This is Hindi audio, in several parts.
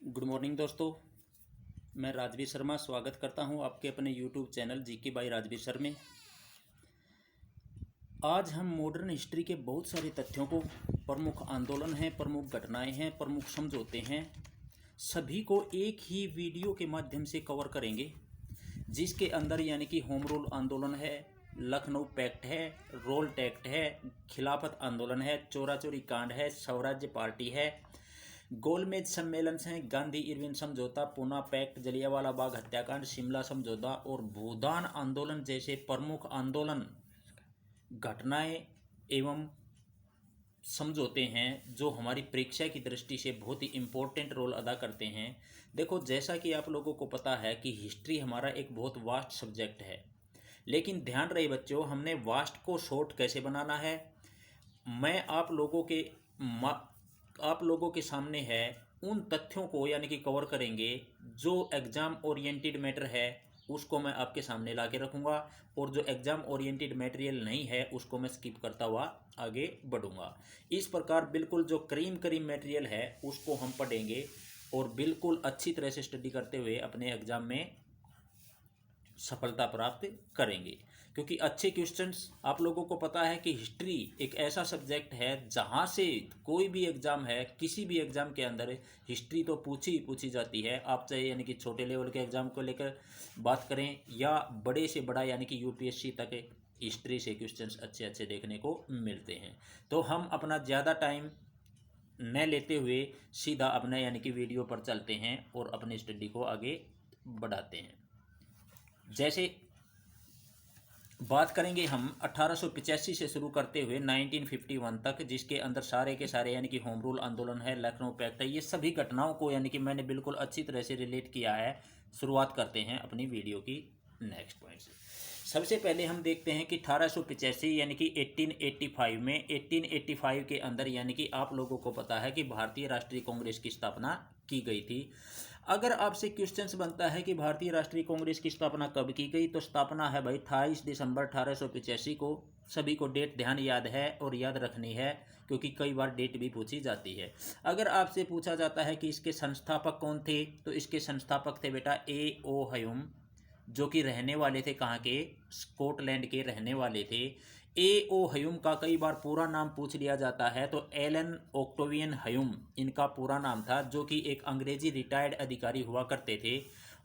गुड मॉर्निंग दोस्तों। मैं राजवीर शर्मा स्वागत करता हूं आपके अपने YouTube channel GK by Rajveer sir में। आज हम मॉडर्न हिस्ट्री के बहुत सारे तथ्यों को, प्रमुख आंदोलन हैं, प्रमुख घटनाएं हैं, प्रमुख समझौते हैं, सभी को एक ही वीडियो के माध्यम से कवर करेंगे, जिसके अंदर यानी कि होम रूल आंदोलन है, लखनऊ पैक्ट है, रोल्ट एक्ट है, खिलाफत आंदोलन है, चोरा चोरी कांड है, स्वराज्य पार्टी है, गोलमेज सम्मेलन हैं, गांधी इरविन समझौता, पूना पैक्ट, जलियांवाला बाग हत्याकांड, शिमला समझौता और भूदान आंदोलन जैसे प्रमुख आंदोलन, घटनाएं एवं समझौते हैं जो हमारी परीक्षा की दृष्टि से बहुत ही इम्पोर्टेंट रोल अदा करते हैं। देखो, जैसा कि आप लोगों को पता है कि हिस्ट्री हमारा एक बहुत वास्ट सब्जेक्ट है, लेकिन ध्यान रहे बच्चों, हमने वास्ट को शॉर्ट कैसे बनाना है। मैं आप लोगों के सामने है उन तथ्यों को यानी कि कवर करेंगे जो एग्ज़ाम ओरिएंटेड मैटर है, उसको मैं आपके सामने ला के रखूँगा, और जो एग्ज़ाम ओरिएंटेड मटेरियल नहीं है उसको मैं स्किप करता हुआ आगे बढ़ूँगा। इस प्रकार बिल्कुल जो करीम मटेरियल है उसको हम पढ़ेंगे और बिल्कुल अच्छी तरह से स्टडी करते हुए अपने एग्ज़ाम में सफलता प्राप्त करेंगे। क्योंकि अच्छे क्वेश्चंस, आप लोगों को पता है कि हिस्ट्री एक ऐसा सब्जेक्ट है जहाँ से कोई भी एग्ज़ाम है, किसी भी एग्ज़ाम के अंदर हिस्ट्री तो पूछी जाती है। आप चाहे यानी कि छोटे लेवल के एग्ज़ाम को लेकर बात करें या बड़े से बड़ा यानी कि यूपीएससी तक, हिस्ट्री से क्वेश्चंस अच्छे अच्छे देखने को मिलते हैं। तो हम अपना ज़्यादा टाइम न लेते हुए सीधा अपना यानी कि वीडियो पर चलते हैं और अपनी स्टडी को आगे बढ़ाते हैं। जैसे बात करेंगे हम 1885 से शुरू करते हुए 1951 तक, जिसके अंदर सारे के सारे यानी कि होम रूल आंदोलन है, लखनऊ पैक्ट है, ये सभी घटनाओं को यानी कि मैंने बिल्कुल अच्छी तरह से रिलेट किया है। शुरुआत करते हैं अपनी वीडियो की नेक्स्ट पॉइंट से। सबसे पहले हम देखते हैं कि 1885 यानी कि 1885 में 1885 के अंदर यानी कि आप लोगों को पता है कि भारतीय राष्ट्रीय कांग्रेस की स्थापना की गई थी। अगर आपसे क्वेश्चंस बनता है कि भारतीय राष्ट्रीय कांग्रेस की स्थापना कब की गई, तो स्थापना है भाई 28 दिसंबर 1885 को। सभी को डेट ध्यान याद है और याद रखनी है, क्योंकि कई बार डेट भी पूछी जाती है। अगर आपसे पूछा जाता है कि इसके संस्थापक कौन थे, तो इसके संस्थापक थे बेटा A.O. ह्यूम, जो कि रहने वाले थे कहाँ के, स्कॉटलैंड के रहने वाले थे। A.O. ह्यूम का कई बार पूरा नाम पूछ लिया जाता है, तो एलन ऑक्टेवियन ह्यूम इनका पूरा नाम था, जो कि एक अंग्रेजी रिटायर्ड अधिकारी हुआ करते थे।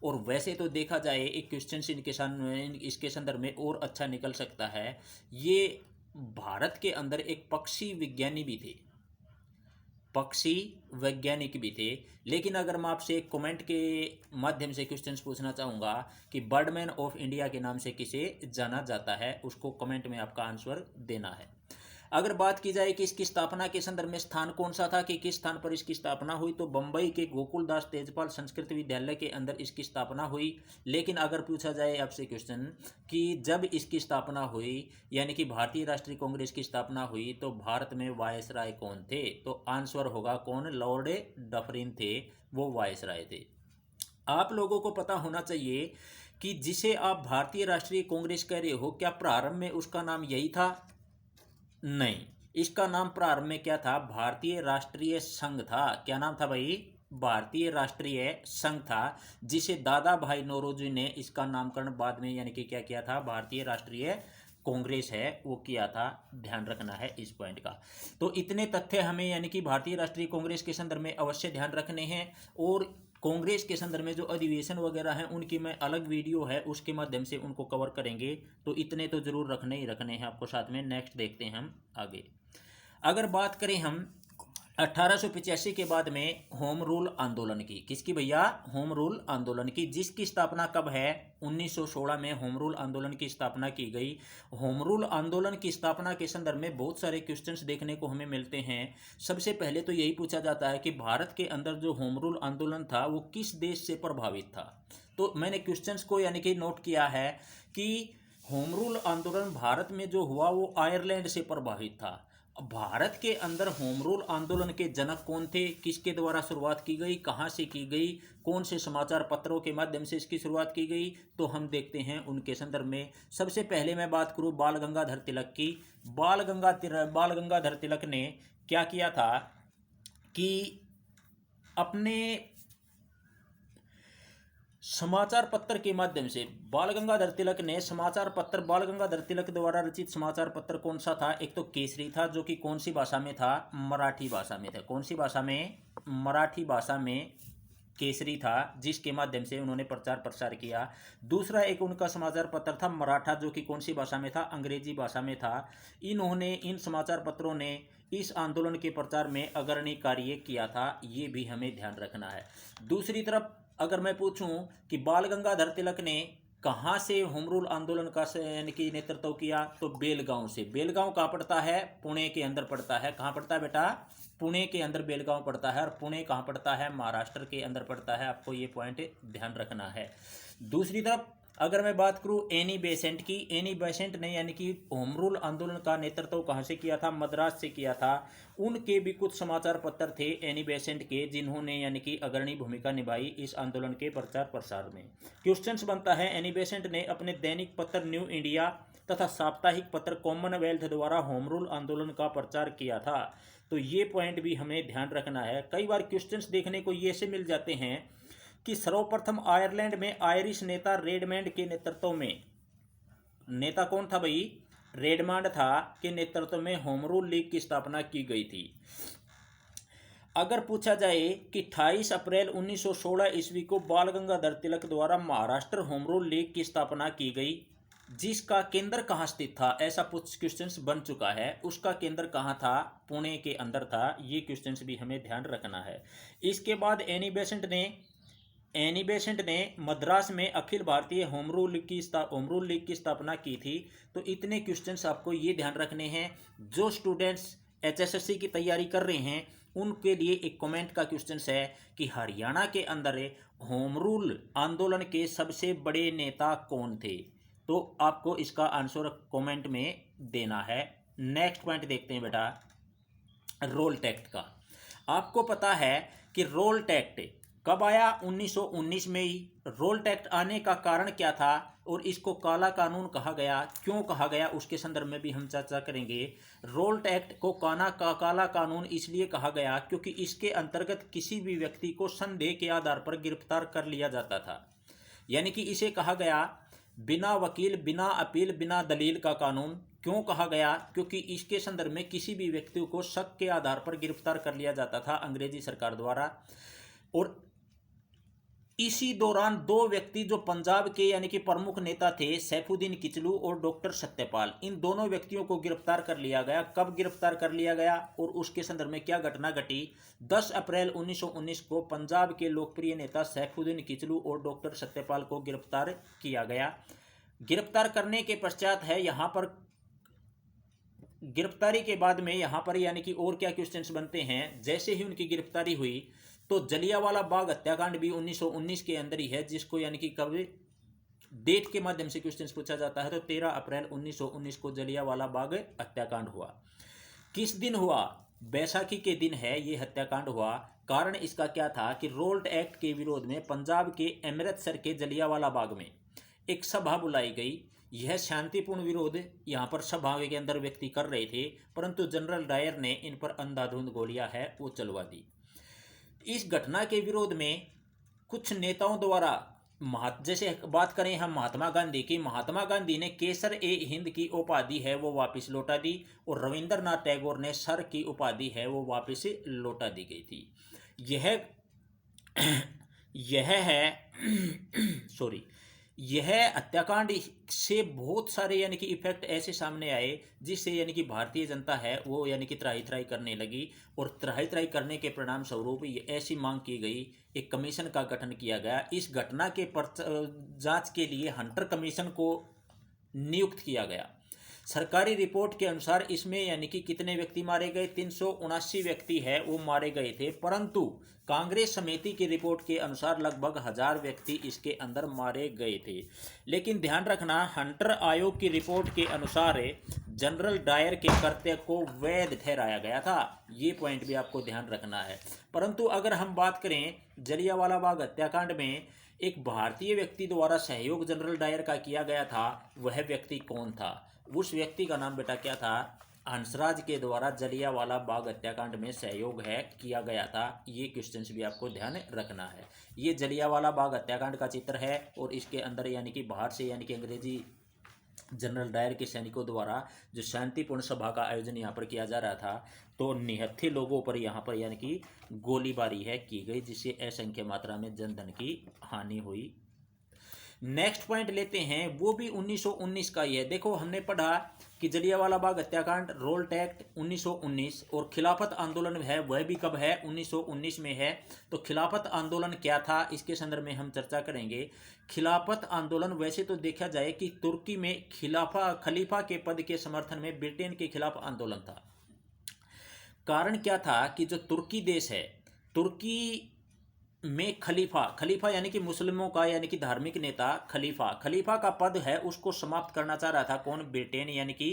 और वैसे तो देखा जाए एक क्वेश्चन इनके सामने इसके संदर्भ में और अच्छा निकल सकता है, ये भारत के अंदर एक पक्षी विज्ञानी भी थे, पक्षी वैज्ञानिक भी थे। लेकिन अगर मैं आपसे एक कमेंट के माध्यम से क्वेश्चंस पूछना चाहूँगा कि बर्डमैन ऑफ इंडिया के नाम से किसे जाना जाता है, उसको कमेंट में आपका आंसर देना है। अगर बात की जाए कि इसकी स्थापना के संदर्भ में स्थान कौन सा था, कि किस स्थान पर इसकी स्थापना हुई, तो बम्बई के गोकुलदास तेजपाल संस्कृत विद्यालय के अंदर इसकी स्थापना हुई। लेकिन अगर पूछा जाए आपसे क्वेश्चन कि जब इसकी स्थापना हुई यानी कि भारतीय राष्ट्रीय कांग्रेस की स्थापना हुई, तो भारत में वायसराय कौन थे, तो आंसर होगा कौन, लॉर्ड डफरिन थे, वो वायसराय थे। आप लोगों को पता होना चाहिए कि जिसे आप भारतीय राष्ट्रीय कांग्रेस कह रहे हो, क्या प्रारंभ में उसका नाम यही था? नहीं, इसका नाम प्रारंभ में क्या था, भारतीय राष्ट्रीय संघ था। क्या नाम था भाई, भारतीय राष्ट्रीय संघ था, जिसे दादा भाई नौरोजी ने इसका नामकरण बाद में यानी कि क्या किया था, भारतीय राष्ट्रीय कांग्रेस है वो किया था। ध्यान रखना है इस पॉइंट का। तो इतने तथ्य हमें यानी कि भारतीय राष्ट्रीय कांग्रेस के संदर्भ में अवश्य ध्यान रखने हैं, और कांग्रेस के संदर्भ में जो अधिवेशन वगैरह हैं उनकी मैं अलग वीडियो है उसके माध्यम से उनको कवर करेंगे। तो इतने तो जरूर रखने ही रखने हैं आपको साथ में। नेक्स्ट देखते हैं हम आगे। अगर बात करें हम 1885 के बाद में होम रूल आंदोलन की, किसकी भैया, होम रूल आंदोलन की, जिसकी स्थापना कब है, 1916 में होम रूल आंदोलन की स्थापना की गई। होम रूल आंदोलन की स्थापना के संदर्भ में बहुत सारे क्वेश्चंस देखने को हमें मिलते हैं। सबसे पहले तो यही पूछा जाता है कि भारत के अंदर जो होम रूल आंदोलन था वो किस देश से प्रभावित था। तो मैंने क्वेश्चंस को यानी कि नोट किया है कि होम रूल आंदोलन भारत में जो हुआ वो आयरलैंड से प्रभावित था। भारत के अंदर होम रूल आंदोलन के जनक कौन थे, किसके द्वारा शुरुआत की गई, कहाँ से की गई, कौन से समाचार पत्रों के माध्यम से इसकी शुरुआत की गई, तो हम देखते हैं उनके संदर्भ में। सबसे पहले मैं बात करूँ बाल गंगाधर तिलक की। बाल गंगाधर तिलक ने क्या किया था कि अपने समाचार पत्र के माध्यम से बाल गंगाधर तिलक ने समाचार पत्र, बाल गंगाधर तिलक द्वारा रचित समाचार पत्र कौन सा था? एक तो केसरी था, जो कि कौन सी भाषा में था? मराठी भाषा में था। कौन सी भाषा में? मराठी भाषा में केसरी था, जिसके माध्यम से उन्होंने प्रचार प्रसार किया। दूसरा एक उनका समाचार पत्र था मराठा, जो कि कौन सी भाषा में था? अंग्रेजी भाषा में था। इन्होंने, इन समाचार पत्रों ने इस आंदोलन के प्रचार में अग्रणी कार्य किया था, ये भी हमें ध्यान रखना है। दूसरी तरफ अगर मैं पूछूं कि बाल गंगाधर तिलक ने कहाँ से होम रूल आंदोलन का यानी कि नेतृत्व किया, तो बेलगांव से। बेलगांव कहाँ पड़ता है? पुणे के अंदर पड़ता है। कहाँ पड़ता है बेटा? पुणे के अंदर बेलगांव पड़ता है। और पुणे कहाँ पड़ता है? महाराष्ट्र के अंदर पड़ता है। आपको ये पॉइंट ध्यान रखना है। दूसरी तरफ अगर मैं बात करूं एनी बेसेंट की, एनी बेसेंट ने यानी कि होम रूल आंदोलन का नेतृत्व कहाँ से किया था? मद्रास से किया था। उनके भी कुछ समाचार पत्र थे एनी बेसेंट के, जिन्होंने यानी कि अग्रणी भूमिका निभाई इस आंदोलन के प्रचार प्रसार में। क्वेश्चंस बनता है, एनी बेसेंट ने अपने दैनिक पत्र न्यू इंडिया तथा साप्ताहिक पत्र कॉमनवेल्थ द्वारा होम रूल आंदोलन का प्रचार किया था। तो ये पॉइंट भी हमें ध्यान रखना है। कई बार क्वेश्चंस देखने को ये से मिल जाते हैं कि सर्वप्रथम आयरलैंड में आयरिश नेता रेडमैंड के नेतृत्व में, नेता कौन था भाई? रेडमैंड था, के नेतृत्व में होम रूल लीग की स्थापना की गई थी। अगर पूछा जाए कि 28 अप्रैल 1916 ईस्वी को बाल गंगाधर तिलक द्वारा महाराष्ट्र होम रूल लीग की स्थापना की गई, जिसका केंद्र कहाँ स्थित था? ऐसा कुछ क्वेश्चंस बन चुका है। उसका केंद्र कहाँ था? पुणे के अंदर था। ये क्वेश्चंस भी हमें ध्यान रखना है। इसके बाद एनी बेसेंट ने मद्रास में Akhil Bharatiya home rule league की स्थापना की थी। तो इतने क्वेश्चंस आपको ये ध्यान रखने हैं। जो स्टूडेंट्स HSSC की तैयारी कर रहे हैं उनके लिए एक कमेंट का क्वेश्चन है कि हरियाणा के अंदर होम रूल आंदोलन के सबसे बड़े नेता कौन थे? तो आपको इसका आंसर कमेंट में देना है। नेक्स्ट पॉइंट देखते हैं बेटा, रोल टैक्ट का। आपको पता है कि रोल टैक्ट कब आया? 1919 में ही। रोल टैक्ट आने का कारण क्या था और इसको काला कानून कहा गया, क्यों कहा गया, उसके संदर्भ में भी हम चर्चा करेंगे। रोल टैक्ट को काला कानून इसलिए कहा गया क्योंकि इसके अंतर्गत किसी भी व्यक्ति को संदेह के आधार पर गिरफ्तार कर लिया जाता था। यानी कि इसे कहा गया बिना वकील, बिना अपील, बिना दलील का कानून। क्यों कहा गया? क्योंकि इसके संदर्भ में किसी भी व्यक्ति को शक के आधार पर गिरफ्तार कर लिया जाता था अंग्रेजी सरकार द्वारा। और इसी दौरान दो व्यक्ति जो पंजाब के यानी कि प्रमुख नेता थे, सैफुद्दीन किचलू और डॉक्टर सत्यपाल, इन दोनों व्यक्तियों को गिरफ्तार कर लिया गया। कब गिरफ्तार कर लिया गया और उसके संदर्भ में क्या घटना घटी? 10 अप्रैल 1919 को पंजाब के लोकप्रिय नेता सैफुद्दीन किचलू और डॉक्टर सत्यपाल को गिरफ्तार किया गया। गिरफ्तार करने के पश्चात है यहाँ पर, गिरफ्तारी के बाद में यहाँ पर यानी कि और क्या क्वेश्चंस बनते हैं? जैसे ही उनकी गिरफ्तारी हुई तो जलियांवाला बाग हत्याकांड भी 1919 के अंदर ही है, जिसको यानी कि कब डेट के माध्यम से क्वेश्चंस पूछा जाता है। तो 13 अप्रैल 1919 को जलियांवाला बाग हत्याकांड हुआ। किस दिन हुआ? बैसाखी के दिन है ये हत्याकांड हुआ। कारण इसका क्या था कि रोल्ट एक्ट के विरोध में पंजाब के अमृतसर के जलियांवाला बाग में एक सभा बुलाई गई। यह शांतिपूर्ण विरोध यहाँ पर सभा के अंदर व्यक्ति कर रहे थे, परंतु जनरल डायर ने इन पर अंधाधुंध गोलियां है वो चलवा दी। इस घटना के विरोध में कुछ नेताओं द्वारा, जैसे बात करें हम महात्मा गांधी की, महात्मा गांधी ने केसर ए हिंद की उपाधि है वो वापस लौटा दी और रविंद्रनाथ टैगोर ने सर की उपाधि है वो वापस लौटा दी गई थी। यह है सॉरी, यह हत्याकांड से बहुत सारे यानी कि इफेक्ट ऐसे सामने आए जिससे यानी कि भारतीय जनता है वो यानी कि त्राही त्राही करने लगी। और त्राही त्राही करने के परिणाम स्वरूप ये ऐसी मांग की गई, एक कमीशन का गठन किया गया। इस घटना के जांच के लिए हंटर कमीशन को नियुक्त किया गया। सरकारी रिपोर्ट के अनुसार इसमें यानी कि कितने व्यक्ति मारे गए? 379 व्यक्ति है वो मारे गए थे, परंतु कांग्रेस समिति की रिपोर्ट के अनुसार लगभग 1000 व्यक्ति इसके अंदर मारे गए थे। लेकिन ध्यान रखना, हंटर आयोग की रिपोर्ट के अनुसार जनरल डायर के कृत्य को वैध ठहराया गया था। ये पॉइंट भी आपको ध्यान रखना है। परंतु अगर हम बात करें जलियांवाला बाग हत्याकांड में एक भारतीय व्यक्ति द्वारा सहयोग जनरल डायर का किया गया था, वह व्यक्ति कौन था? उस व्यक्ति का नाम बेटा क्या था? हंसराज के द्वारा जलियांवाला बाग हत्याकांड में सहयोग है किया गया था? ये क्वेश्चंस भी आपको ध्यान रखना है। ये जलियांवाला बाग हत्याकांड का चित्र है और इसके अंदर यानी कि बाहर से यानी कि अंग्रेजी जनरल डायर के सैनिकों द्वारा जो शांतिपूर्ण सभा का आयोजन यहाँ पर किया जा रहा था, तो निहत्थे लोगों पर यहाँ पर यानी कि गोलीबारी है की गई, जिससे असंख्य मात्रा में जनधन की हानि हुई। नेक्स्ट पॉइंट लेते हैं, वो भी 1919 का ही है। देखो हमने पढ़ा कि जलियांवाला बाग हत्याकांड, रोल्ट एक्ट 1919, और खिलाफत आंदोलन है वह भी कब है? 1919 में है। तो खिलाफत आंदोलन क्या था, इसके संदर्भ में हम चर्चा करेंगे। खिलाफत आंदोलन वैसे तो देखा जाए कि तुर्की में खलीफा के पद के समर्थन में ब्रिटेन के खिलाफ आंदोलन था। कारण क्या था कि जो तुर्की देश है, तुर्की में खलीफा यानी कि मुस्लिमों का यानी कि धार्मिक नेता खलीफा का पद है उसको समाप्त करना चाह रहा था। कौन? ब्रिटेन यानी कि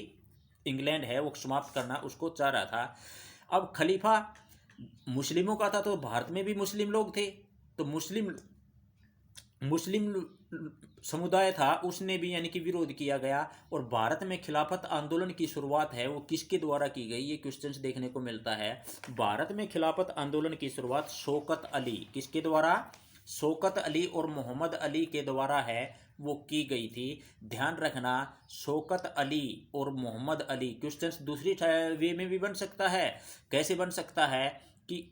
इंग्लैंड है, वो समाप्त करना उसको चाह रहा था। अब खलीफा मुस्लिमों का था, तो भारत में भी मुस्लिम लोग थे, तो मुस्लिम समुदाय था, उसने भी यानी कि विरोध किया गया। और भारत में खिलाफत आंदोलन की शुरुआत है वो किसके द्वारा की गई? ये क्वेश्चंस देखने को मिलता है। भारत में खिलाफत आंदोलन की शुरुआत शौकत अली, किसके द्वारा? शौकत अली और मोहम्मद अली के द्वारा है वो की गई थी। ध्यान रखना, शौकत अली और मोहम्मद अली। क्वेश्चंस दूसरी वे में भी बन सकता है। कैसे बन सकता है कि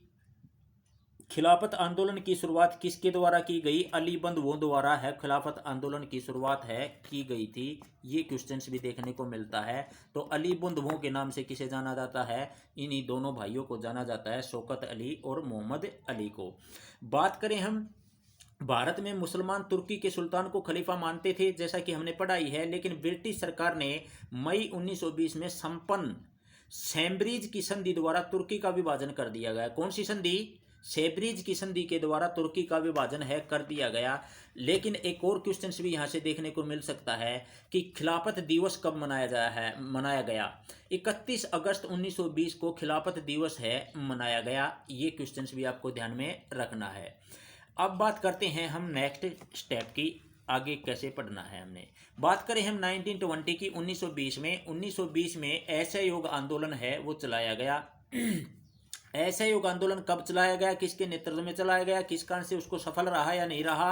खिलाफत आंदोलन की शुरुआत किसके द्वारा की गई? अली बंधुओं द्वारा है खिलाफत आंदोलन की शुरुआत है की गई थी। ये क्वेश्चंस भी देखने को मिलता है। तो अली बंधुओं के नाम से किसे जाना जाता है? इन्हीं दोनों भाइयों को जाना जाता है, शौकत अली और मोहम्मद अली को। बात करें हम, भारत में मुसलमान तुर्की के सुल्तान को खलीफा मानते थे, जैसा कि हमने पढ़ाई है। लेकिन ब्रिटिश सरकार ने मई 1920 में संपन्न सेम्ब्रिज की संधि द्वारा तुर्की का विभाजन कर दिया गया। कौन सी संधि? सेब्रिज की संधि के द्वारा तुर्की का विभाजन है कर दिया गया। लेकिन एक और क्वेश्चन भी यहाँ से देखने को मिल सकता है कि खिलाफत दिवस कब मनाया गया? 31 अगस्त 1920 को खिलाफत दिवस है मनाया गया। ये क्वेश्चन भी आपको ध्यान में रखना है। अब बात करते हैं हम नेक्स्ट स्टेप की, आगे कैसे पढ़ना है। हमने बात करें हम 1920 की। 1920 में असहयोग आंदोलन है वो चलाया गया। असहयोग आंदोलन कब चलाया गया? किसके नेतृत्व में चलाया गया? किस कारण से उसको सफल रहा या नहीं रहा?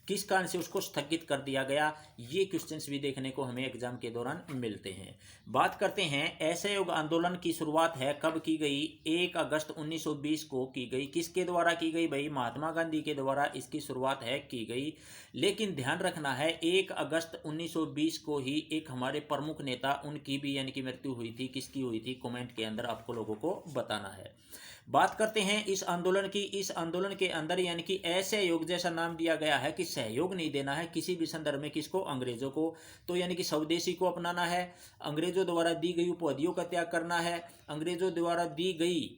किस कारण से उसको स्थगित कर दिया गया? ये क्वेश्चंस भी देखने को हमें एग्जाम के दौरान मिलते हैं। बात करते हैं, असहयोग आंदोलन की शुरुआत है कब की गई? 1 अगस्त 1920 को की गई। किसके द्वारा की गई भाई? महात्मा गांधी के द्वारा इसकी शुरुआत है की गई। लेकिन ध्यान रखना है 1 अगस्त 1920 को ही एक हमारे प्रमुख नेता, उनकी भी यानी कि मृत्यु हुई थी। किसकी हुई थी? कमेंट के अंदर आपको लोगों को बताना है। बात करते हैं इस आंदोलन की। इस आंदोलन के अंदर यानी कि असहयोग जैसा नाम दिया गया है कि सहयोग नहीं देना है किसी भी संदर्भ में। किसको? अंग्रेजों को। तो यानी कि स्वदेशी को अपनाना है, अंग्रेजों द्वारा दी गई उपाधियों का त्याग करना है, अंग्रेजों द्वारा दी गई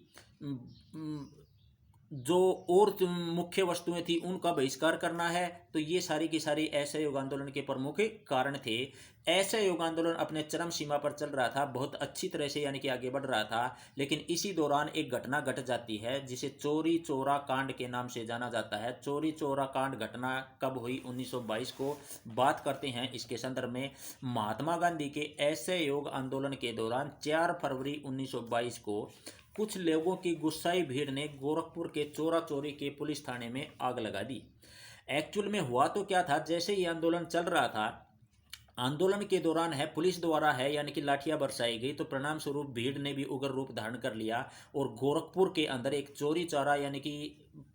जो और मुख्य वस्तुएं थी उनका बहिष्कार करना है। तो ये सारी की सारी असहयोग आंदोलन के प्रमुख कारण थे। असहयोग आंदोलन अपने चरम सीमा पर चल रहा था, बहुत अच्छी तरह से यानी कि आगे बढ़ रहा था। लेकिन इसी दौरान एक घटना घट जाती है जिसे चौरी चौरा कांड के नाम से जाना जाता है। चौरी चौरा कांड घटना कब हुई? 1922 को। बात करते हैं इसके संदर्भ में। महात्मा गांधी के असहयोग आंदोलन के दौरान 4 फरवरी 1922 को कुछ लोगों की गुस्साई भीड़ ने गोरखपुर के चोरा चोरी के पुलिस थाने में आग लगा दी। एक्चुअल में हुआ तो क्या था, जैसे ही आंदोलन चल रहा था, आंदोलन के दौरान है पुलिस द्वारा है यानी कि लाठियां बरसाई गई, तो परिणाम स्वरूप भीड़ ने भी उग्र रूप धारण कर लिया और गोरखपुर के अंदर एक चोरी चौरा यानी कि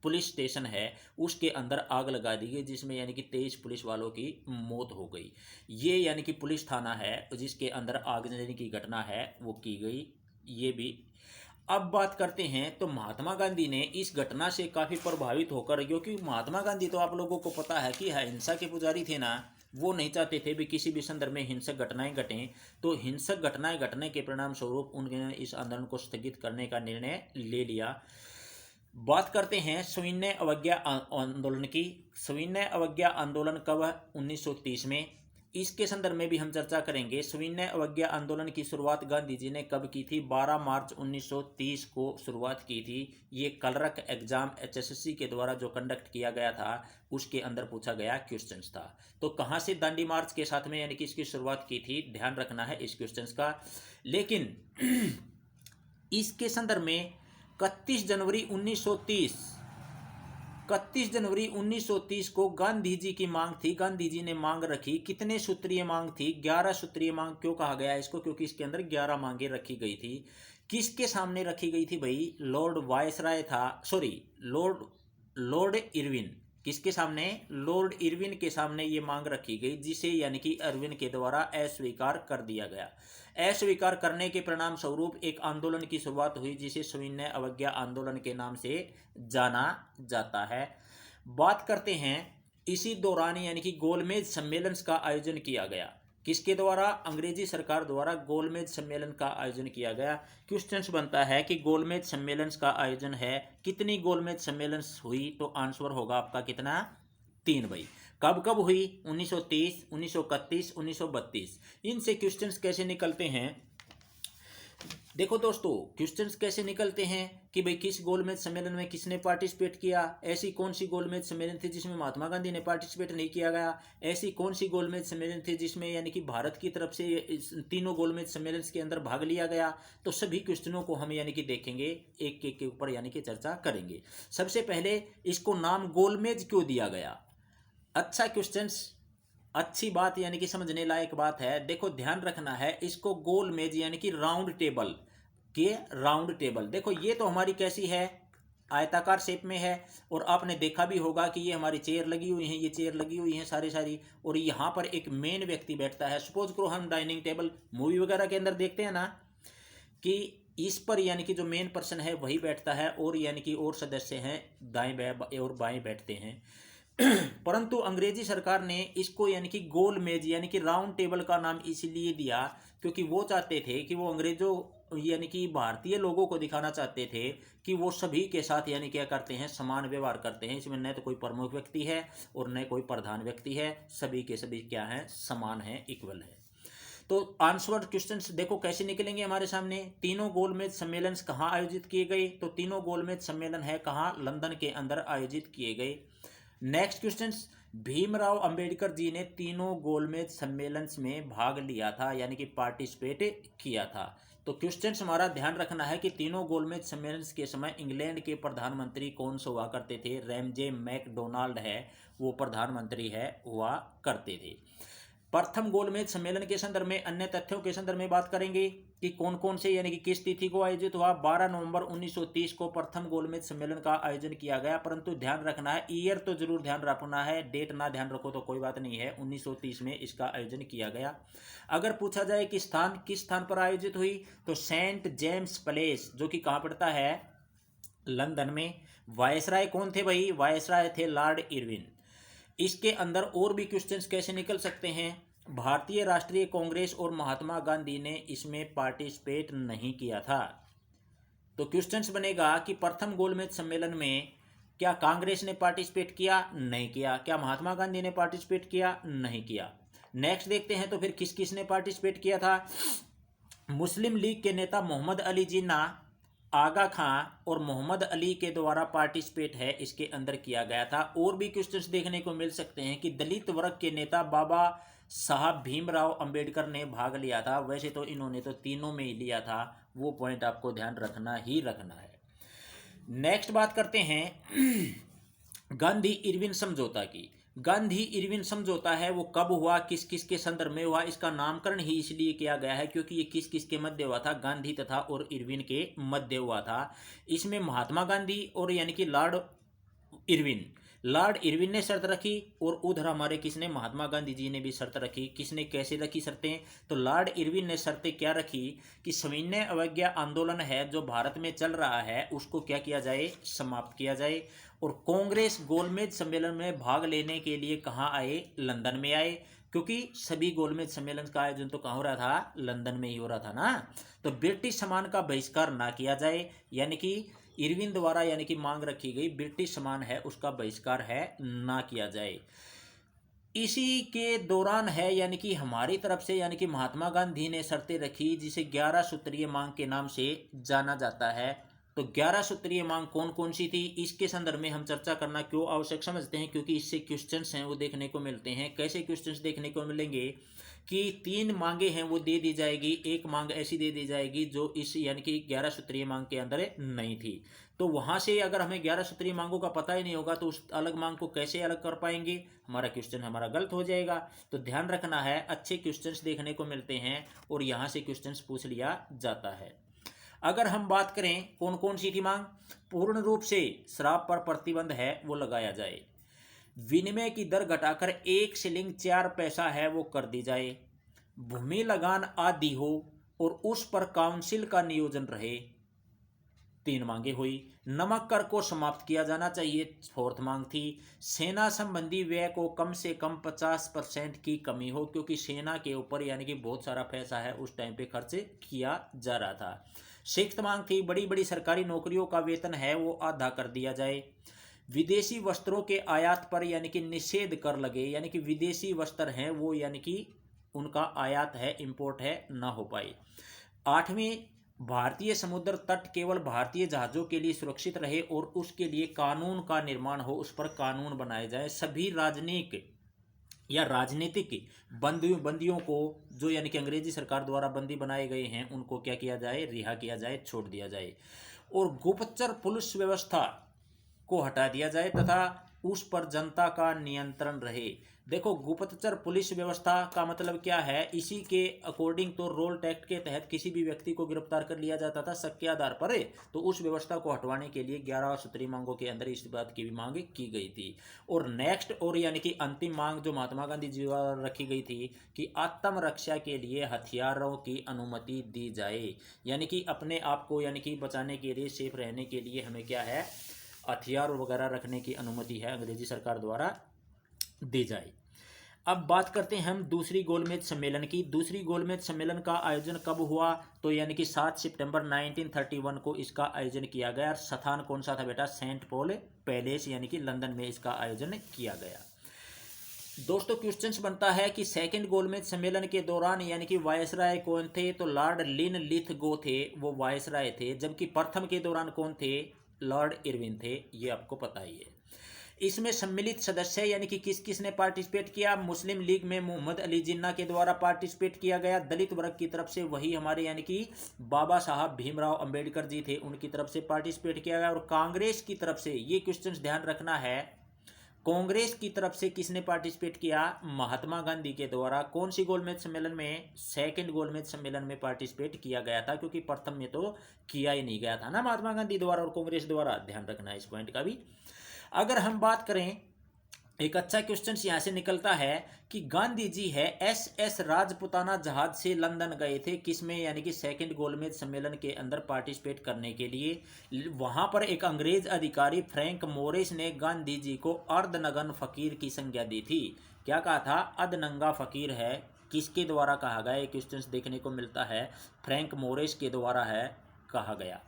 पुलिस स्टेशन है उसके अंदर आग लगा दी गई, जिसमें यानी कि 23 पुलिस वालों की मौत हो गई। ये यानी कि पुलिस थाना है जिसके अंदर आग लगने की घटना है वो की गई। ये भी। अब बात करते हैं तो महात्मा गांधी ने इस घटना से काफ़ी प्रभावित होकर, क्योंकि महात्मा गांधी तो आप लोगों को पता है कि हिंसा के पुजारी थे ना, वो नहीं चाहते थे भी किसी भी संदर्भ में हिंसक घटनाएं घटें। तो हिंसक घटनाएं घटने के परिणाम स्वरूप उन्होंने इस आंदोलन को स्थगित करने का निर्णय ले लिया। बात करते हैं सविनय अवज्ञा आंदोलन की। सविनय अवज्ञा आंदोलन कब? 1930 में। इसके संदर्भ में भी हम चर्चा करेंगे। सविनय अवज्ञा आंदोलन की शुरुआत गांधी जी ने कब की थी? 12 मार्च 1930 को शुरुआत की थी। ये क्लर्क एग्जाम HSSC के द्वारा जो कंडक्ट किया गया था उसके अंदर पूछा गया क्वेश्चंस था। तो कहाँ से दांडी मार्च के साथ में यानी कि इसकी शुरुआत की थी, ध्यान रखना है इस क्वेश्चंस का। लेकिन इसके संदर्भ में 31 जनवरी 1930 को गांधी जी की मांग थी। गांधी जी ने मांग रखी, कितने सूत्रीय मांग थी? 11 सूत्रीय मांग। क्यों कहा गया इसको? क्योंकि इसके अंदर 11 मांगे रखी गई थी। किसके सामने रखी गई थी भाई? लॉर्ड वायसराय था, सॉरी लॉर्ड इरविन। किसके सामने? लॉर्ड इरविन के सामने ये मांग रखी गई, जिसे यानी कि इरविन के द्वारा अस्वीकार कर दिया गया। अस्वीकार करने के परिणाम स्वरूप एक आंदोलन की शुरुआत हुई, जिसे सविनय अवज्ञा आंदोलन के नाम से जाना जाता है। बात करते हैं इसी दौरान यानी कि गोलमेज सम्मेलन का आयोजन किया गया। किसके द्वारा? अंग्रेजी सरकार द्वारा गोलमेज सम्मेलन का आयोजन किया गया। क्वेश्चंस बनता है कि गोलमेज सम्मेलन का आयोजन है, कितनी गोलमेज सम्मेलन हुई? तो आंसर होगा आपका कितना? 3 भाई। कब कब हुई? 1930, 1931, 1932। इनसे क्वेश्चंस कैसे निकलते हैं? देखो दोस्तों, क्वेश्चंस कैसे निकलते हैं कि भाई किस गोलमेज सम्मेलन में किसने पार्टिसिपेट किया? ऐसी कौन सी गोलमेज सम्मेलन थी जिसमें महात्मा गांधी ने पार्टिसिपेट नहीं किया गया? ऐसी कौन सी गोलमेज सम्मेलन थी जिसमें यानी कि भारत की तरफ से तीनों गोलमेज सम्मेलन के अंदर भाग लिया गया? तो सभी क्वेश्चनों को हम यानी कि देखेंगे, एक एक के ऊपर यानी कि चर्चा करेंगे। सबसे पहले इसको नाम गोलमेज क्यों दिया गया? अच्छा क्वेश्चंस, अच्छी बात यानी कि समझने लायक बात है। देखो ध्यान रखना है, इसको गोल मेज यानी कि राउंड टेबल के राउंड टेबल। देखो ये तो हमारी कैसी है? आयताकार शेप में है। और आपने देखा भी होगा कि ये हमारी चेयर लगी हुई हैं, ये चेयर लगी हुई हैं सारी और यहाँ पर एक मेन व्यक्ति बैठता है। सपोज करो हम डाइनिंग टेबल मूवी वगैरह के अंदर देखते हैं ना, कि इस पर यानी कि जो मेन पर्सन है वही बैठता है, और यानी कि और सदस्य हैं दाएं और बाएं बैठते हैं। परंतु अंग्रेजी सरकार ने इसको यानी कि गोल मेज यानी कि राउंड टेबल का नाम इसलिए दिया क्योंकि वो चाहते थे कि वो अंग्रेजों यानी कि भारतीय लोगों को दिखाना चाहते थे कि वो सभी के साथ यानी क्या करते हैं, समान व्यवहार करते हैं। इसमें न तो कोई प्रमुख व्यक्ति है और न कोई प्रधान व्यक्ति है, सभी के सभी क्या हैं? समान हैं, इक्वल है। तो आंसर क्वेश्चंस देखो कैसे निकलेंगे हमारे सामने। तीनों गोलमेज सम्मेलन कहाँ आयोजित किए गए? तो तीनों गोलमेज सम्मेलन है कहाँ? लंदन के अंदर आयोजित किए गए। नेक्स्ट क्वेश्चन, भीमराव अंबेडकर जी ने तीनों गोलमेज सम्मेलन में भाग लिया था यानी कि पार्टिसिपेट किया था। तो क्वेश्चन हमारा ध्यान रखना है कि तीनों गोलमेज सम्मेलन के समय इंग्लैंड के प्रधानमंत्री कौन से हुआ करते थे? रैमजे मैकडोनाल्ड है वो प्रधानमंत्री है हुआ करते थे। प्रथम गोलमेज सम्मेलन के संदर्भ में अन्य तथ्यों के संदर्भ में बात करेंगे कि कौन कौन से यानी कि किस तिथि को आयोजित हुआ। 12 नवंबर 1930 को प्रथम गोलमेज सम्मेलन का आयोजन किया गया। परंतु ध्यान रखना है, ईयर तो जरूर ध्यान रखना है, डेट ना ध्यान रखो तो कोई बात नहीं है। 1930 में इसका आयोजन किया गया। अगर पूछा जाए कि स्थान, किस स्थान पर आयोजित हुई, तो सेंट जेम्स पैलेस, जो कि कहाँ पड़ता है? लंदन में। वायसराय कौन थे भाई? वायसराय थे लॉर्ड इरविन। इसके अंदर और भी क्वेश्चंस कैसे निकल सकते हैं? भारतीय राष्ट्रीय कांग्रेस और महात्मा गांधी ने इसमें पार्टिसिपेट नहीं किया था। तो क्वेश्चंस बनेगा कि प्रथम गोलमेज सम्मेलन में क्या कांग्रेस ने पार्टिसिपेट किया? नहीं किया। क्या महात्मा गांधी ने पार्टिसिपेट किया? नहीं किया। नेक्स्ट देखते हैं तो फिर किस किस ने पार्टिसिपेट किया था। मुस्लिम लीग के नेता मोहम्मद अली जिन्ना, आगा खां और मोहम्मद अली के द्वारा पार्टिसिपेट है इसके अंदर किया गया था। और भी क्वेश्चंस देखने को मिल सकते हैं कि दलित वर्ग के नेता बाबा साहब भीमराव अंबेडकर ने भाग लिया था। वैसे तो इन्होंने तो तीनों में ही लिया था, वो पॉइंट आपको ध्यान रखना ही रखना है। नेक्स्ट बात करते हैं गांधी इरविन समझौता की। गांधी इरविन समझौता है वो कब हुआ, किस किस के संदर्भ में हुआ? इसका नामकरण ही इसलिए किया गया है क्योंकि ये किस किस के मध्य हुआ था? गांधी तथा और इरविन के मध्य हुआ था। इसमें महात्मा गांधी और यानी कि लॉर्ड इरविन ने शर्त रखी और उधर हमारे किसने? महात्मा गांधी जी ने भी शर्त रखी। किसने कैसे रखी शर्तें? तो लॉर्ड इरविन ने शर्तें क्या रखी कि सविनय अवज्ञा आंदोलन है जो भारत में चल रहा है उसको क्या किया जाए? समाप्त किया जाए। और कांग्रेस गोलमेज सम्मेलन में भाग लेने के लिए कहाँ आए? लंदन में आए, क्योंकि सभी गोलमेज सम्मेलन का आयोजन तो कहाँ हो रहा था? लंदन में ही हो रहा था ना। तो ब्रिटिश सामान का बहिष्कार ना किया जाए, यानी कि इरविन द्वारा यानी कि मांग रखी गई ब्रिटिश सामान है उसका बहिष्कार है ना किया जाए। इसी के दौरान है यानी कि हमारी तरफ से यानी कि महात्मा गांधी ने शर्तें रखी जिसे 11 सूत्रीय मांग के नाम से जाना जाता है। तो 11 सूत्रीय मांग कौन कौन सी थी, इसके संदर्भ में हम चर्चा करना क्यों आवश्यक समझते हैं, क्योंकि इससे क्वेश्चंस हैं वो देखने को मिलते हैं। कैसे क्वेश्चंस देखने को मिलेंगे कि 3 मांगे हैं वो दे दी जाएगी, एक मांग ऐसी दे दी जाएगी जो इस यानी कि 11 सूत्रीय मांग के अंदर नहीं थी। तो वहां से अगर हमें 11 सूत्रीय मांगों का पता ही नहीं होगा तो उस अलग मांग को कैसे अलग कर पाएंगे, हमारा क्वेश्चन हमारा गलत हो जाएगा। तो ध्यान रखना है, अच्छे क्वेश्चंस देखने को मिलते हैं और यहाँ से क्वेश्चंस पूछ लिया जाता है। अगर हम बात करें कौन कौन सी थी मांग, पूर्ण रूप से शराब पर प्रतिबंध है वो लगाया जाए, विनिमय की दर घटाकर 1 शिलिंग 4 पैसा है वो कर दी जाए, भूमि लगान आदि हो और उस पर काउंसिल का नियोजन रहे। 3 मांगे हुई। नमक कर को समाप्त किया जाना चाहिए, 4th मांग थी। सेना संबंधी व्यय को कम से कम 50% की कमी हो, क्योंकि सेना के ऊपर यानी कि बहुत सारा पैसा है उस टाइम पे खर्च किया जा रहा था। 6th मांग थी, बड़ी बड़ी सरकारी नौकरियों का वेतन है वो आधा कर दिया जाए। विदेशी वस्त्रों के आयात पर यानी कि निषेध कर लगे, यानी कि विदेशी वस्त्र हैं वो यानी कि उनका आयात है, इंपोर्ट है, ना हो पाए। 8वीं, भारतीय समुद्र तट केवल भारतीय जहाजों के लिए सुरक्षित रहे और उसके लिए कानून का निर्माण हो, उस पर कानून बनाए जाए। सभी राजनीतिक बंदियों को जो यानी कि अंग्रेजी सरकार द्वारा बंदी बनाए गए हैं उनको क्या किया जाए, रिहा किया जाए, छोड़ दिया जाए। और गुप्तचर पुलिस व्यवस्था को हटा दिया जाए तथा उस पर जनता का नियंत्रण रहे। देखो, गुप्तचर पुलिस व्यवस्था का मतलब क्या है, इसी के अकॉर्डिंग तो रोल एक्ट के तहत किसी भी व्यक्ति को गिरफ्तार कर लिया जाता था शक के आधार पर। तो उस व्यवस्था को हटवाने के लिए 11 सूत्री मांगों के अंदर इस बात की भी मांग की गई थी। और नेक्स्ट और यानी कि अंतिम मांग जो महात्मा गांधी जी द्वारा रखी गई थी कि आत्मरक्षा के लिए हथियारों की अनुमति दी जाए, यानी कि अपने आप को यानी कि बचाने के लिए, सेफ रहने के लिए हमें क्या है, हथियार वगैरह रखने की अनुमति है अंग्रेजी सरकार द्वारा दी जाए। अब बात करते हैं हम दूसरी गोलमेज सम्मेलन की। दूसरी गोलमेज सम्मेलन का आयोजन कब हुआ, तो यानी कि 7 सितंबर 1931 को इसका आयोजन किया गया। स्थान कौन सा था बेटा, सेंट पॉल पैलेस यानी कि लंदन में इसका आयोजन किया गया। दोस्तों क्वेश्चंस बनता है कि सेकंड गोलमेज सम्मेलन के दौरान यानी कि वायसराय कौन थे, तो लॉर्ड लिनलिथगो थे, वो वायसराय थे। जबकि प्रथम के दौरान कौन थे, लॉर्ड इरविन थे, ये आपको पता ही है। इसमें सम्मिलित सदस्य यानी कि किस किस ने पार्टिसिपेट किया, मुस्लिम लीग में मोहम्मद अली जिन्ना के द्वारा पार्टिसिपेट किया गया। दलित वर्ग की तरफ से वही हमारे यानी कि बाबा साहब भीमराव अंबेडकर जी थे, उनकी तरफ से पार्टिसिपेट किया गया। और कांग्रेस की तरफ से, ये क्वेश्चन ध्यान रखना है, कांग्रेस की तरफ से किसने पार्टिसिपेट किया, महात्मा गांधी के द्वारा। कौन सी गोलमेज सम्मेलन में, सेकंड गोलमेज सम्मेलन में पार्टिसिपेट किया गया था, क्योंकि प्रथम में तो किया ही नहीं गया था ना महात्मा गांधी द्वारा और कांग्रेस द्वारा। ध्यान रखना है इस पॉइंट का भी। अगर हम बात करें, एक अच्छा क्वेश्चन यहां से निकलता है कि गांधी जी है SS राजपुताना जहाज से लंदन गए थे, किसमें, यानी कि सेकंड गोलमेज सम्मेलन के अंदर पार्टिसिपेट करने के लिए। वहां पर एक अंग्रेज अधिकारी फ्रैंक मोरिस ने गांधी जी को अर्धनग्न फकीर की संज्ञा दी थी। क्या कहा था, अर्धनंगा फकीर है, किसके द्वारा कहा गया, ये क्वेश्चन देखने को मिलता है, फ्रैंक मोरिस के द्वारा है कहा गया।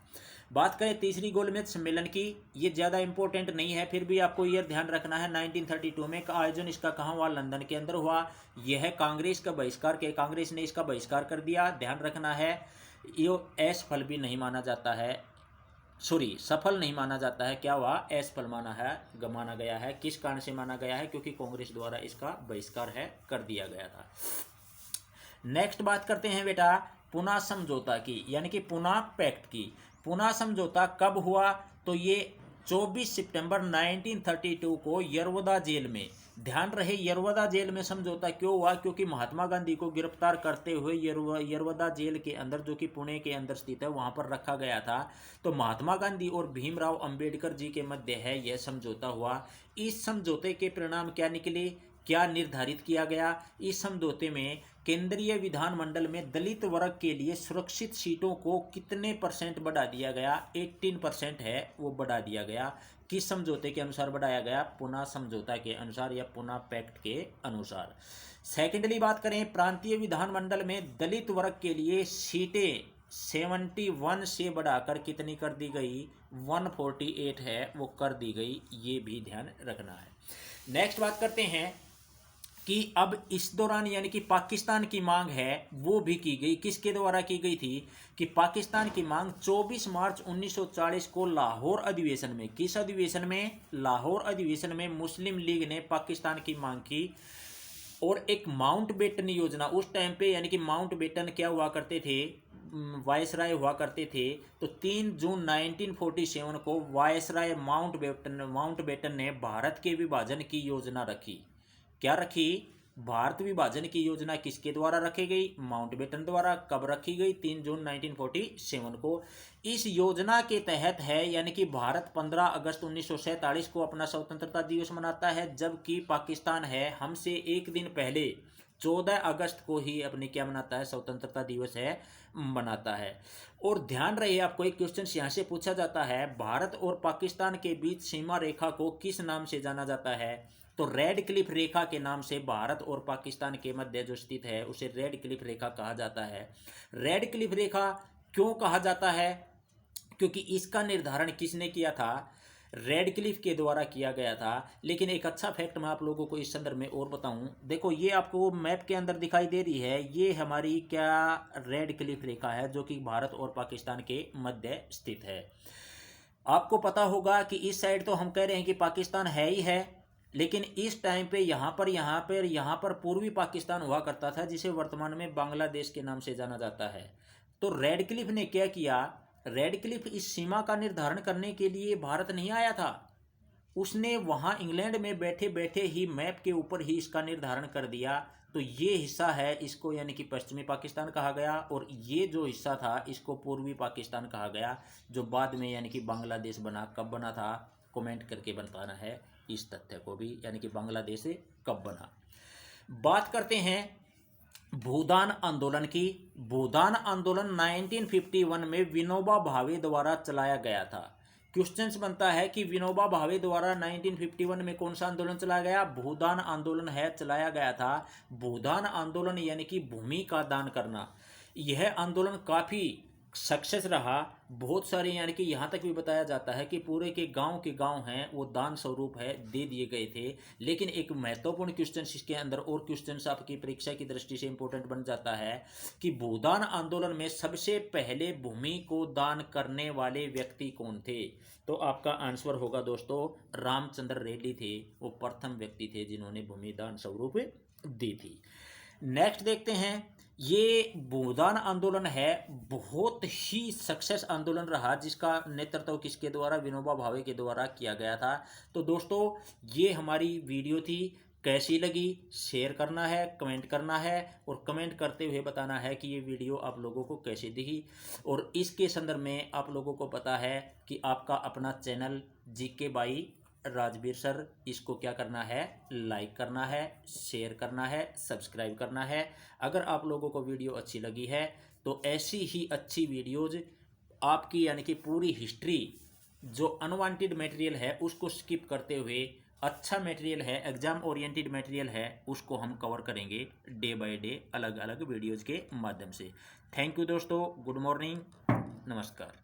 बात करें तीसरी गोलमेज सम्मेलन की, ये ज़्यादा इंपॉर्टेंट नहीं है, फिर भी आपको ये ध्यान रखना है 1932 में का आयोजन इसका कहाँ हुआ, लंदन के अंदर हुआ। यह कांग्रेस का बहिष्कार के, कांग्रेस ने इसका बहिष्कार कर दिया। ध्यान रखना है, ये असफल भी नहीं माना जाता है, सफल नहीं माना जाता है। क्या हुआ, असफल माना गया है। किस कारण से माना गया है, क्योंकि कांग्रेस द्वारा इसका बहिष्कार है कर दिया गया था। नेक्स्ट बात करते हैं बेटा पुनः समझौता की, यानी कि पुनः पैक्ट की। पुनः समझौता कब हुआ, तो ये 24 सितंबर 1932 को यरवदा जेल में। ध्यान रहे यरवदा जेल में समझौता क्यों हुआ, क्योंकि महात्मा गांधी को गिरफ्तार करते हुए यरवदा जेल के अंदर, जो कि पुणे के अंदर स्थित है, वहां पर रखा गया था। तो महात्मा गांधी और भीमराव अंबेडकर जी के मध्य है यह समझौता हुआ। इस समझौते के परिणाम क्या निकले, क्या निर्धारित किया गया। इस समझौते में केंद्रीय विधानमंडल में दलित वर्ग के लिए सुरक्षित सीटों को कितने % बढ़ा दिया गया, 18% है वो बढ़ा दिया गया। किस समझौते के अनुसार बढ़ाया गया, पुनः समझौता के अनुसार या पुनः पैक्ट के अनुसार। सेकेंडली बात करें, प्रांतीय विधानमंडल में दलित वर्ग के लिए सीटें 71 से बढ़ाकर कितनी कर दी गई, 148 है वो कर दी गई, ये भी ध्यान रखना है। नेक्स्ट बात करते हैं कि अब इस दौरान यानी कि पाकिस्तान की मांग है वो भी की गई। किसके द्वारा की गई थी कि पाकिस्तान की मांग 24 मार्च 1940 को लाहौर अधिवेशन में, किस अधिवेशन में, लाहौर अधिवेशन में मुस्लिम लीग ने पाकिस्तान की मांग की। और एक माउंटबेटन योजना उस टाइम पे, यानी कि माउंटबेटन क्या हुआ करते थे, वायसराय हुआ करते थे। तो 3 जून 1947 को वायसराय माउंटबेटन ने भारत के विभाजन की योजना रखी। क्या रखी? भारत विभाजन की योजना किसके द्वारा रखी गई? माउंटबेटन द्वारा। कब रखी गई? 3 जून 1947 को। इस योजना के तहत है यानी कि भारत 15 अगस्त 1947 को अपना स्वतंत्रता दिवस मनाता है, जबकि पाकिस्तान है हमसे एक दिन पहले 14 अगस्त को ही अपनी क्या मनाता है? स्वतंत्रता दिवस है मनाता है। और ध्यान रहे आपको एक क्वेश्चन यहाँ से पूछा जाता है, भारत और पाकिस्तान के बीच सीमा रेखा को किस नाम से जाना जाता है? तो रेड क्लिफ रेखा के नाम से भारत और पाकिस्तान के मध्य जो स्थित है उसे रेड क्लिफ रेखा कहा जाता है। रेड क्लिफ रेखा क्यों कहा जाता है? क्योंकि इसका निर्धारण किसने किया था? रेड क्लिफ के द्वारा किया गया था। लेकिन एक अच्छा फैक्ट मैं आप लोगों को इस संदर्भ में और बताऊं, देखो ये आपको मैप के अंदर दिखाई दे रही है, ये हमारी क्या रेड क्लिफ रेखा है जो कि भारत और पाकिस्तान के मध्य स्थित है। आपको पता होगा कि इस साइड तो हम कह रहे हैं कि पाकिस्तान है ही है, लेकिन इस टाइम पे यहाँ पर पूर्वी पाकिस्तान हुआ करता था, जिसे वर्तमान में बांग्लादेश के नाम से जाना जाता है। तो रेड क्लिफ ने क्या किया? रेड क्लिफ इस सीमा का निर्धारण करने के लिए भारत नहीं आया था, उसने वहां इंग्लैंड में बैठे बैठे ही मैप के ऊपर ही इसका निर्धारण कर दिया। तो ये हिस्सा है इसको यानी कि पश्चिमी पाकिस्तान कहा गया, और ये जो हिस्सा था इसको पूर्वी पाकिस्तान कहा गया, जो बाद में यानी कि बांग्लादेश बना। कब बना था? कमेंट करके बताना है इस तथ्य को भी, यानी कि बांग्लादेश कब बना। बात करते हैं भूदान आंदोलन की। भूदान आंदोलन 1951 में विनोबा भावे द्वारा चलाया गया था। क्वेश्चंस बनता है कि विनोबा भावे द्वारा 1951 में कौन सा आंदोलन चलाया गया? भूदान आंदोलन है, चलाया गया था। भूदान आंदोलन यानी कि भूमि का दान करना। यह आंदोलन काफ़ी सक्सेस रहा। बहुत सारे यानी कि यहाँ तक भी बताया जाता है कि पूरे के गांव हैं वो दान स्वरूप है दे दिए गए थे। लेकिन एक महत्वपूर्ण क्वेश्चन इसके अंदर, और क्वेश्चन आपकी परीक्षा की दृष्टि से इंपॉर्टेंट बन जाता है कि भूदान आंदोलन में सबसे पहले भूमि को दान करने वाले व्यक्ति कौन थे? तो आपका आंसर होगा दोस्तों रामचंद्र रेड्डी थे, वो प्रथम व्यक्ति थे जिन्होंने भूमि दान स्वरूप दी थी। नेक्स्ट देखते हैं, ये भूदान आंदोलन है बहुत ही सक्सेस आंदोलन रहा, जिसका नेतृत्व किसके द्वारा? विनोबा भावे के द्वारा किया गया था। तो दोस्तों ये हमारी वीडियो थी, कैसी लगी शेयर करना है, कमेंट करना है, और कमेंट करते हुए बताना है कि ये वीडियो आप लोगों को कैसी दिखी। और इसके संदर्भ में आप लोगों को पता है कि आपका अपना channel GK by Rajveer sir, इसको क्या करना है? लाइक करना है, शेयर करना है, सब्सक्राइब करना है। अगर आप लोगों को वीडियो अच्छी लगी है तो ऐसी ही अच्छी वीडियोज़ आपकी यानी कि पूरी हिस्ट्री, जो अनवांटेड मटेरियल है उसको स्किप करते हुए अच्छा मटेरियल है, एग्जाम ओरिएंटेड मटेरियल है, उसको हम कवर करेंगे डे बाय डे अलग अलग वीडियोज़ के माध्यम से। थैंक यू दोस्तों, गुड मॉर्निंग, नमस्कार।